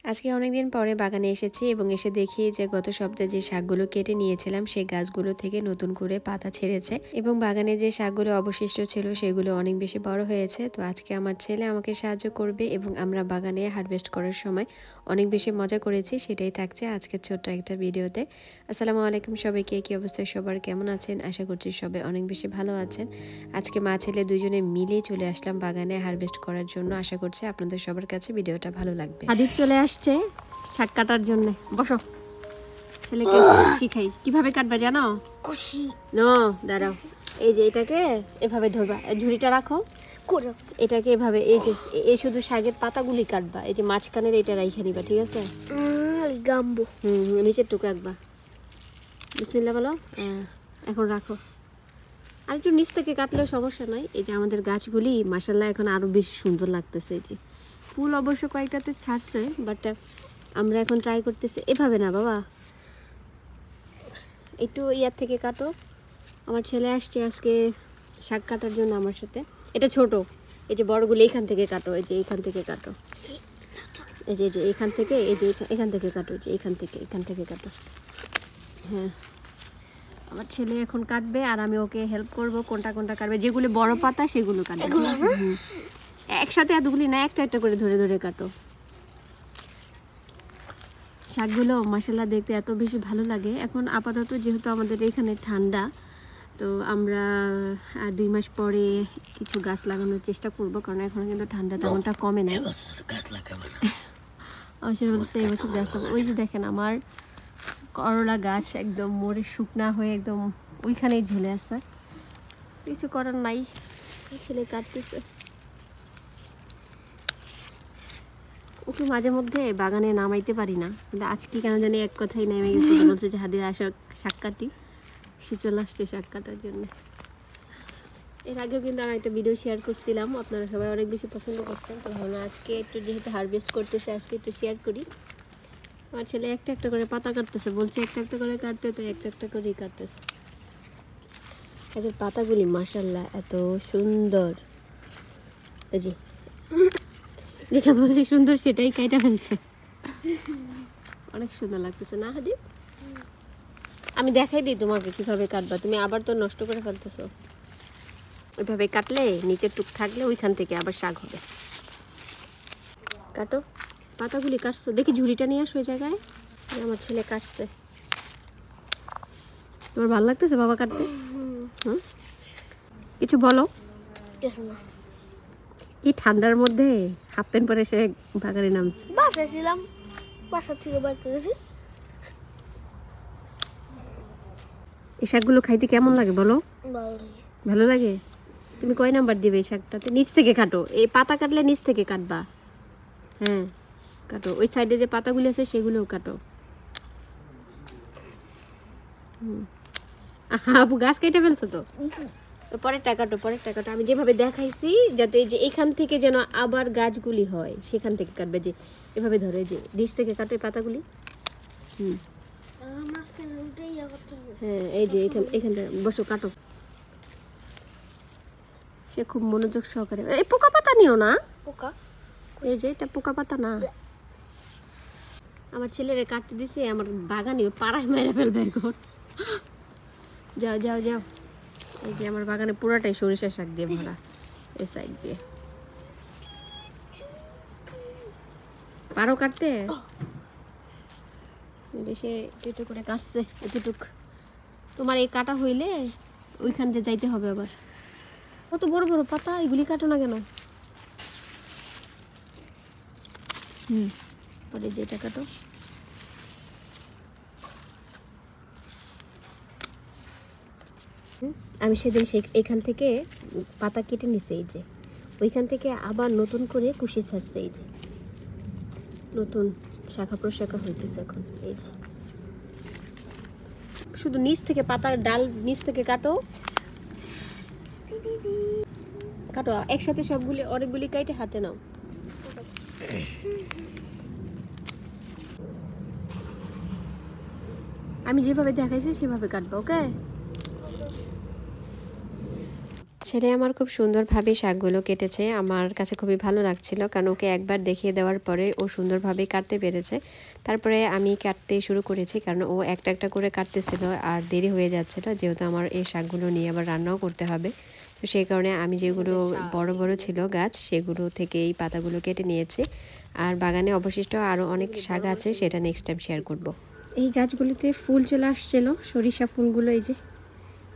আজকে অনেকদিন পরে বাগানে এসেছি এবং এসে দেখি যে গত সপ্তাহে যে শাকগুলো কেটে নিয়েছিলাম সেই গাছগুলো থেকে নতুন করে পাতা ছেড়েছে এবং বাগানে যে শাকগুলো অবশিষ্ট ছিল সেগুলো অনেক বেশি বড় হয়েছে। তো আজকে আমার ছেলে আমাকে সাহায্য করবে এবং আমরা বাগানে হারভেস্ট করার সময় অনেক বেশি মজা করেছি, সেটাই থাকছে আজকের ছোট্ট একটা ভিডিওতে। আসসালামু আলাইকুম সবাইকে, কি অবস্থায় সবার কেমন আছেন? আশা করছি সবাই অনেক বেশি ভালো আছেন। আজকে মা ছেলে দুজনে মিলেই চলে আসলাম বাগানে হারভেস্ট করার জন্য। আশা করছি আপনাদের সবার কাছে ভিডিওটা ভালো লাগবে। হাদিস চলে আসছে শাক কাটার জন্য। বসো, ছেলেকে শিখাই কিভাবে কাটবে জানো? খুশি নো, দাঁড়াও। এই যে এটাকে এভাবে ধরবা, ঝুড়িটা রাখো, করো এটাকে এভাবে, এই যে এই শুধু শাকের পাতাগুলি কাটবা, এই যে মাঝখানের এটা রাইখে নিবা, ঠিক আছে? গাম্বো নিচের টুক রাখবা। বিসমিল্লাহ বলো। এখন রাখো। আর একটু নিচ থেকে কাটলেও সমস্যা নাই। এই যে আমাদের গাছগুলি মাশাআল্লাহ এখন আরো বেশি সুন্দর লাগতেছে। এই যে ফুল অবশ্য কয়েকটাতে ছাড়ছে, বাট আমরা এখন ট্রাই করতেছি। এভাবে না বাবা, একটু ইয়ার থেকে কাটো। আমার ছেলে আসছে আজকে শাক কাটার জন্য আমার সাথে। এটা ছোট, এই যে বড়গুলো এইখান থেকে কাটো, এই যে এইখান থেকে কাটো, এই যে এইখান থেকে, এই যে এখান থেকে কাটো, যে এখান থেকে কাটো। হ্যাঁ, আমার ছেলে এখন কাটবে আর আমি ওকে হেল্প করব। কোনটা কোনটা কাটবে, যেগুলো বড় পাতা সেগুলো কাটবে। একসাথে এতগুলি না, একটা একটা করে ধরে ধরে কাটো। শাকগুলো মাশাআল্লাহ দেখতে এত বেশি ভালো লাগে। এখন আপাতত যেহেতু আমাদের এখানে ঠান্ডা, তো আমরা আর 2 মাস পরে কিছু গাছ লাগানোর চেষ্টা করব, কারণ এখন কিন্তু ঠান্ডা তেমনটা কমে নাই। গাছ লাগাবো না। আসলে বলতে এবছর গাছ লাগাবো। ওই যে দেখেন আমার করলা গাছ একদম মরে শুকনা হয়ে একদম ওইখানেই ঝুলে আছে। কিছু করার নাই, ছেলে কাটতেছে। ওকে মাঝে মধ্যে বাগানে নামাইতে পারি না, কিন্তু আজকে কেন জানি এক কথাই নেমে গেছে। বলছে যে হাদিয়া আসো শাক কাটি, সে চলে আসছে শাক কাটার জন্য। এর আগেও কিন্তু আমি একটা ভিডিও শেয়ার করছিলাম, আপনারা সবাই অনেক বেশি পছন্দ করছেন। তো ভাবলাম আজকে একটু যেহেতু হারভেস্ট করতেছে আজকে একটু শেয়ার করি। আমার ছেলে একটা একটা করে পাতা কাটতেছে, বলছে একটা একটা করে কাটতে, তো একটা একটা করেই কাটতেছে। এদের পাতাগুলি মাশাআল্লাহ এত সুন্দর। এই যে যেটা বলছি সুন্দর সেটাই কাইটা ফেলছে। অনেক সুন্দর লাগতেছে না হাদিব? আমি দেখাই দিই তোমাকে কিভাবে কাটবা, তুমি আবার তো নষ্ট করে ফেলতেছো। ওইভাবে কাটলে নিচের টুক থাকলে ওইখান থেকে আবার শাক হবে। কাটো, পাতাগুলি কাটছো দেখি, ঝুড়িটা নিয়ে আসো ওই জায়গায়। আমার ছেলে কাটছে। তোমার ভালো লাগতেছে বাবা কাটতে? কিছু বলো। এই ঠান্ডার মধ্যে হাফ প্যান্ট পরে সে বাগানে নামছে। বাসায় ছিলাম, বাসা থেকে বার করেছি। এই শাকগুলো খাইতে কেমন লাগে বলো? ভালো লাগে। ভালো লাগে। তুমি কয় নাম্বার দিবে এই শাকটাতে? নিচ থেকে কাটো, এই পাতা কাটলে নিচ থেকে কাটবা। হ্যাঁ কাটো, ওই সাইডে যে পাতাগুলো আছে সেগুলোও কাটো। আপু গাছ কেটে ফেলছো তো? পরেরটা কাটো, পরেরটা কাটো। আমি যেভাবে দেখাইছি যাতে যে এখান থেকে যেন আবার গাছগুলি হয় সেখান থেকে কাটবে। যে এভাবে ধরে যে নিচ থেকে কাটো এই পাতাগুলি। হ্যাঁ এই যে এখানটা বসো, কাটো। সে খুব মনোযোগ সহকারে। এই পোকা পাতা নিও না, পোকা এই যে এটা পোকা পাতা না। আমার ছেলেরে কাটতে দিছে, আমার বাগানে পাড়ায় মেরে ফেলবে এখন। যাও যাও যাও। এই যে আমার বাগানে পুরাটাই সরিষা শাক দিয়ে ভরা, এই সাইড দিয়ে। পারো কাটতে? সে এটুকু করে কাটছে, এতটুক। তোমার এই কাটা হইলে ওইখান দিয়ে যাইতে হবে আবার। কত বড় বড় পাতা, এগুলি কাটো না কেন? পরে যেটা কাটো। আমি সেদিন এখান থেকে পাতা কেটে নিছে, এই যে ওইখান থেকে আবার নতুন করে কুশি ছাড়ছে। এই যে নতুন শাখা প্রশাখা হইতেছে এখন। এই যে শুধু নিচ থেকে পাতার ডাল নিচ থেকে কাটো, কাটো একসাথে সবগুলি, অনেকগুলি কাইটে হাতে নাও। আমি যেভাবে দেখাইছি সেভাবে কাটবো, ওকে? ছেলে আমার খুব সুন্দরভাবে শাকগুলো কেটেছে, আমার কাছে খুবই ভালো লাগছিল, কারণ ওকে একবার দেখিয়ে দেওয়ার পরে ও সুন্দরভাবে কাটতে পেরেছে। তারপরে আমি কাটতে শুরু করেছি, কারণ ও একটা একটা করে কাটতেছিল আর দেরি হয়ে যাচ্ছিল, যেহেতু আমার এই শাকগুলো নিয়ে আবার রান্নাও করতে হবে। তো সেই কারণে আমি যেগুলো বড় বড় ছিল গাছ, সেগুলো থেকে এই পাতাগুলো কেটে নিয়েছি। আর বাগানে অবশিষ্ট আরও অনেক শাক আছে, সেটা নেক্সট টাইম শেয়ার করব। এই গাছগুলিতে ফুল চলে আসছিল, সরিষা ফুলগুলো এই যে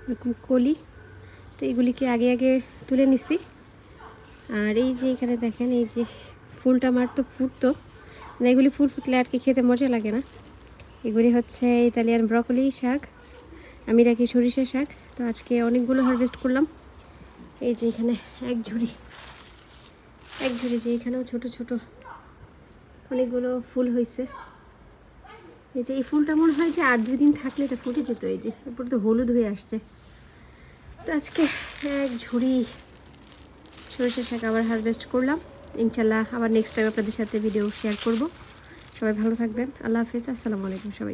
এরকম কলি, তো এগুলিকে আগে আগে তুলে নিছি। আর এই যে এখানে দেখেন, এই যে ফুলটা আমার তো ফুটতো না, এগুলি ফুল ফুটলে আর কি খেতে মজা লাগে না। এগুলি হচ্ছে ইতালিয়ান ব্রকলি শাক, আমি রাখি সরিষা শাক। তো আজকে অনেকগুলো হারভেস্ট করলাম। এই যে এখানে এক ঝুড়ি যে এখানেও ছোট ছোট অনেকগুলো ফুল হয়েছে। এই যে এই ফুলটা মনে হয় যে 8-2 দিন থাকলে এটা ফুটে যেত। এই যে উপর তো হলুদ হয়ে আসছে। তো আজকে এক ঝুড়ি সরিষা শাক আবার হারভেস্ট করলাম। ইনশাল্লাহ আবার নেক্সট টাইম আপনাদের সাথে ভিডিও শেয়ার করব। সবাই ভালো থাকবেন। আল্লাহ হাফেজ, আসসালামু আলাইকুম সবাই।